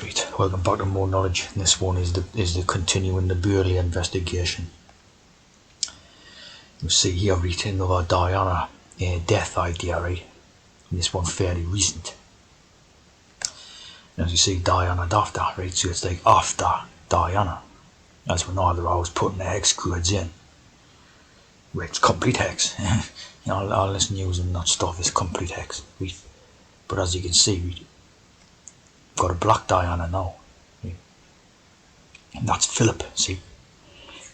Right, welcome back to More Knowledge. This one is the continuing the Burley investigation. You see here, right, another Diana death idea, right? And this one fairly recent. And as you see, Diana after, right? So it's like after Diana. As when either I was putting the hex codes in. Right, it's complete hex. All this news and that stuff is complete hex, right? But as you can see, we've got a black Diana now. Right? And that's Philip, see?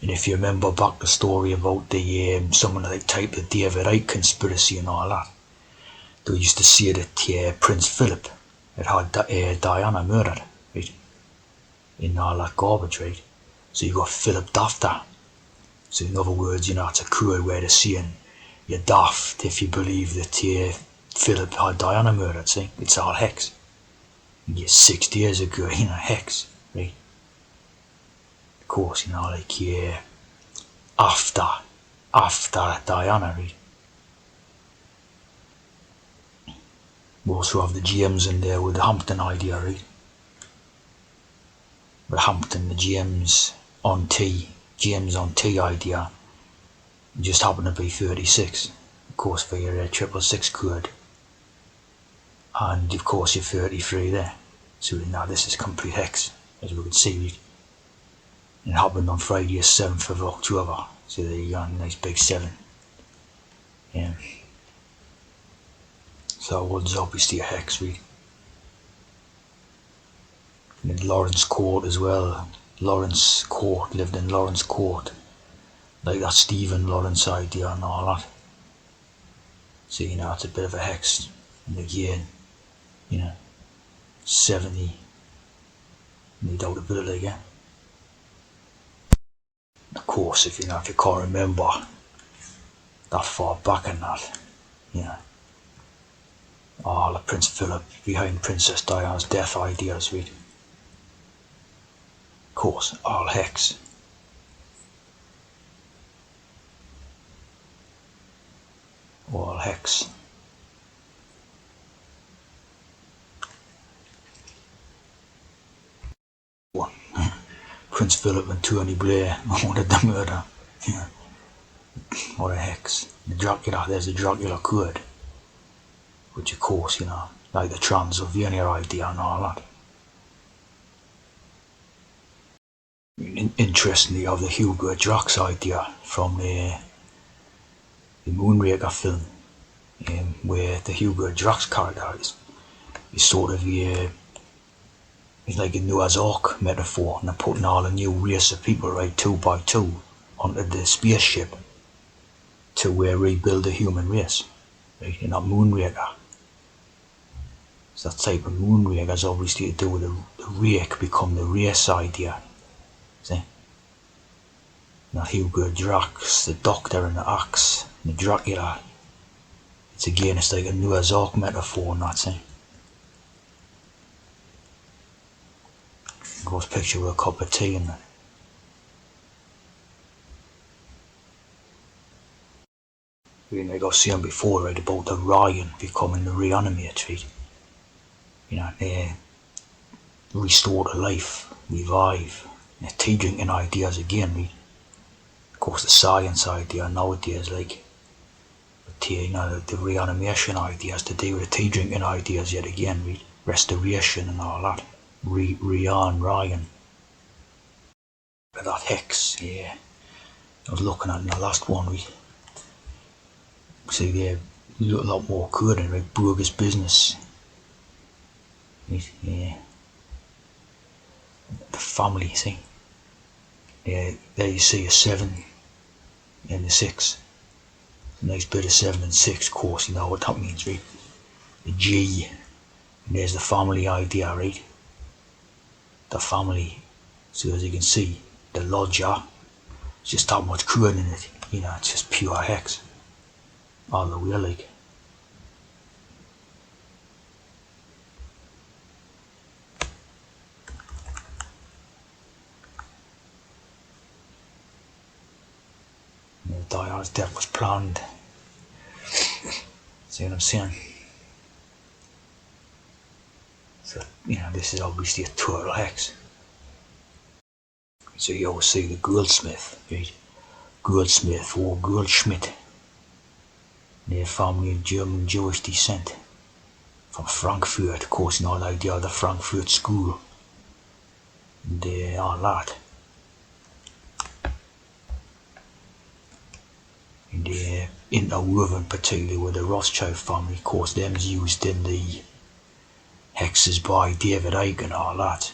And if you remember back the story about the someone like typed the David Icke conspiracy and all that, they used to say that Prince Philip had Diana murdered, right? In all that garbage, right? So you got Philip Dafter. So in other words, it's a cruel way of saying you're daft if you believe that Philip had Diana murdered. See, it's all hex. And 6 years ago, hex, right? Of course, after Diana, right? We also have the James in there with the Hampton idea, right? The Hampton, the James on T idea just happened to be 36, of course, for your 666 code, and of course your 33 there. So now this is complete hex, as we can see. It happened on Friday the 7th of October, so there you go, nice big 7. Yeah. So it was obviously a hex, really. And Lawrence Court as well. Lawrence Court, lived in Lawrence Court, like that Stephen Lawrence idea and all that. So it's a bit of a hex. And again, 70, no doubtability again. Of course, if you can't remember that far back in that, all the Prince Philip behind Princess Diana's death ideas, right? Of course, all hex. All hex. One. Prince Philip and Tony Blair wanted the murder. What a hex. The Dracula, there's the Dracula code. Which of course, like the Transylvania idea and all that. Interestingly, of the Hugo Drax idea from the Moonraker film, where the Hugo Drax character is sort of it's like a Noah's Ark metaphor, and they're putting all a new race of people, right, 2 by 2, onto the spaceship to rebuild the human race, right, in that Moonraker. So that type of Moonraker has obviously to do with the rake become the race idea. See? Now Hugo Drax, the Doctor and the Axe, and the Dracula. It's like a Noah's Ark metaphor and that's it. Goes picture with a cup of tea in it. Like I was saying before, right, about the Ryan becoming the reanimate, right? They restore to life, revive, the tea drinking ideas again, right? Of course, the science idea nowadays, like, the reanimation ideas to do with the tea drinking ideas yet again, right? Restoration and all that. Ryan. But that hex, yeah. I was looking at in the last one, we see there a lot more coding, right? Bogus business. Right? Yeah. The family, see? Yeah, there you see a 7 and a 6. A nice bit of 7 and 6, of course, you know what that means, right? The G, and there's the family idea, right? The family. So as you can see, the lodger, it's just that much code in it, it's just pure hex. All the way, like. Diana's death was planned. See what I'm saying? So, this is obviously a total hex. So you always see the goldsmith, right? Goldsmith or Goldschmidt. They're family of German Jewish descent from Frankfurt, of course, like the other Frankfurt school. And they are that. And they're interwoven particularly with the Rothschild family, of course, them's used in the hexes by David Icke and all that.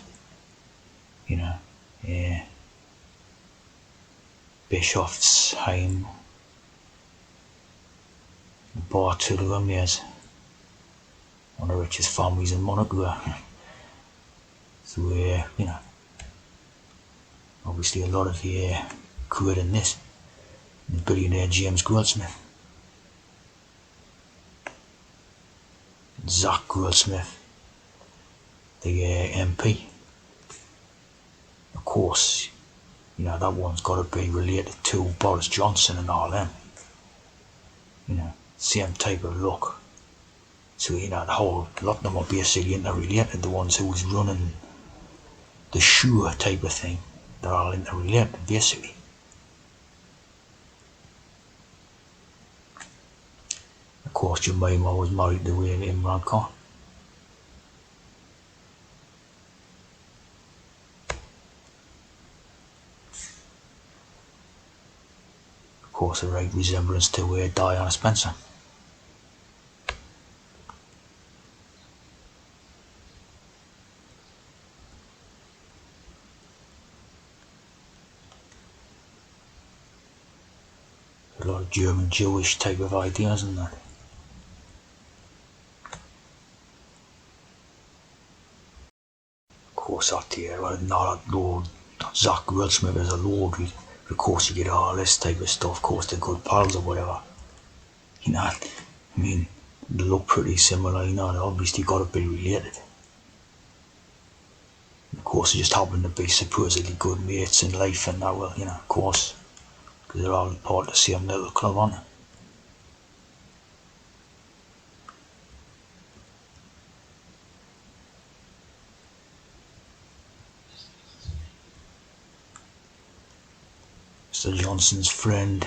Yeah. Bischofsheim, Bartholomew, yes, one of the richest families in Monaco. So, obviously a lot of credit in this. The billionaire James Goldsmith, Zach Goldsmith, the MP. Of course, that one's got to be related to Boris Johnson and all them. Same type of look. So, the whole lot of them are basically interrelated. The ones who was running the shoe type of thing, they're all interrelated, basically. Of course, Jemima was married to Imran Khan. Of course, a right resemblance to Diana Spencer. A lot of German Jewish type of ideas in that. Of course, not a lord, Zach Goldsmith as a lord. Of course, you get all this type of stuff. Of course, they're good pals or whatever. They look pretty similar. They obviously got to be related. Of course, they just happen to be supposedly good mates in life, and that will, of course, because they're all part of the same little club, aren't they? Mr. Johnson's friend.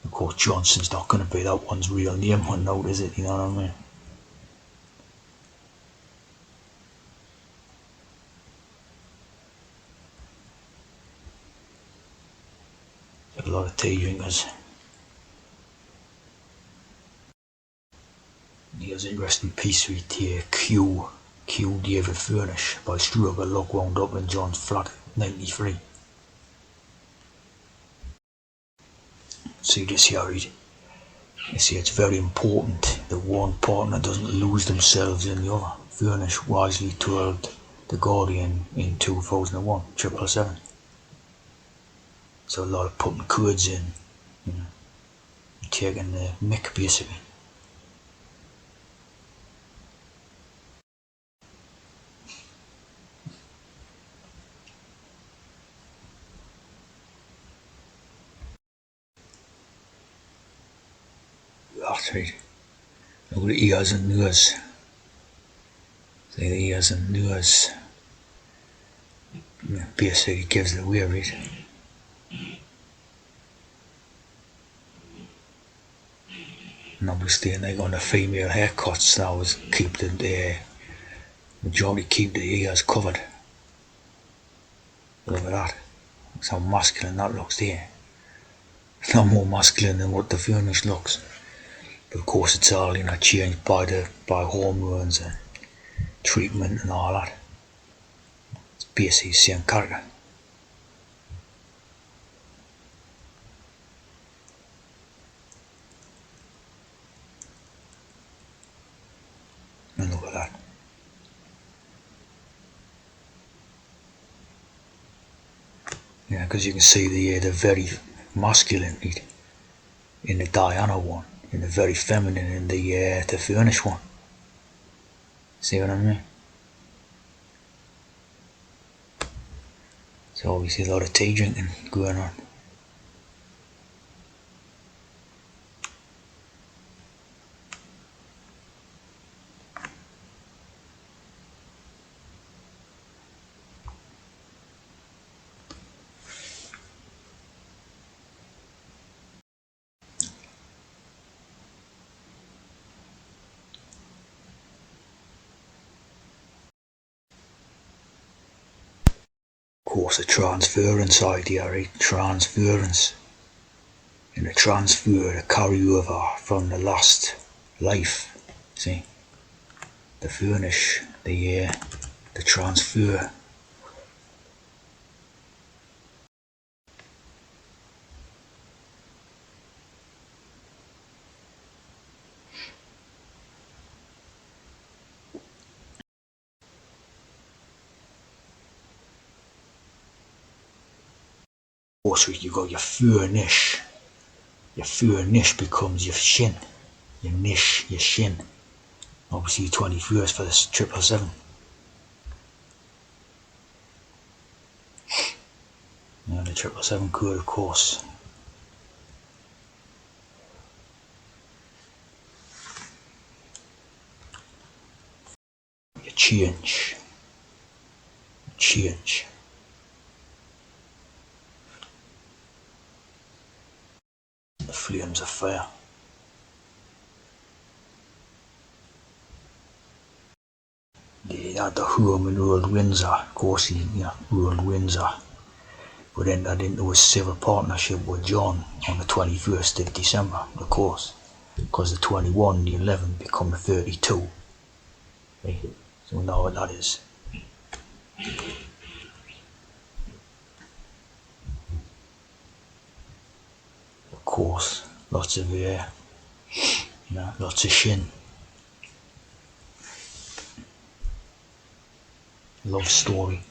Of course, Johnson's not going to be that one's real name one note, is it? You know what I mean? A lot of tea drinkers. Here's an interesting piece right here. Q David Furnish by Struber Luck wound up in John's flat 93. See this here, right? You see, it's very important that one partner doesn't lose themselves in the other. Furnish wisely told The Guardian in 2001, 777. So a lot of putting codes in, taking the mick basically. That's right. Look at the ears and nose. See the ears and nose. Basically gives it away, right? And obviously, like on the female haircuts, that was keep the majority keep the ears covered. Look at that. That's how masculine that looks there. Not more masculine than what the Furnish looks. But of course, it's all changed by hormones and treatment and all that. It's basically the same character. And look at that. Yeah, because you can see the very masculine in the Diana one, and the very feminine in the Furnish one. See what I mean? So obviously a lot of tea drinking going on. course, a transference idea, right? Transference. And a transfer, a carryover from the last life. See? The furnish, the transfer. Also, you got your furnish. Your furnish becomes your shin. Your nish, your shin. Obviously, 21st for this 777. Yeah, the 777 code, of course. Your change. Change. The flames of fire. They had the home in Old Windsor, of course, Old Windsor. But entered into a civil partnership with John on the 21st of December, of course, because the 21, the 11 become the 32. Right? So we know what that is. Of course, lots of lots of shin. Love story.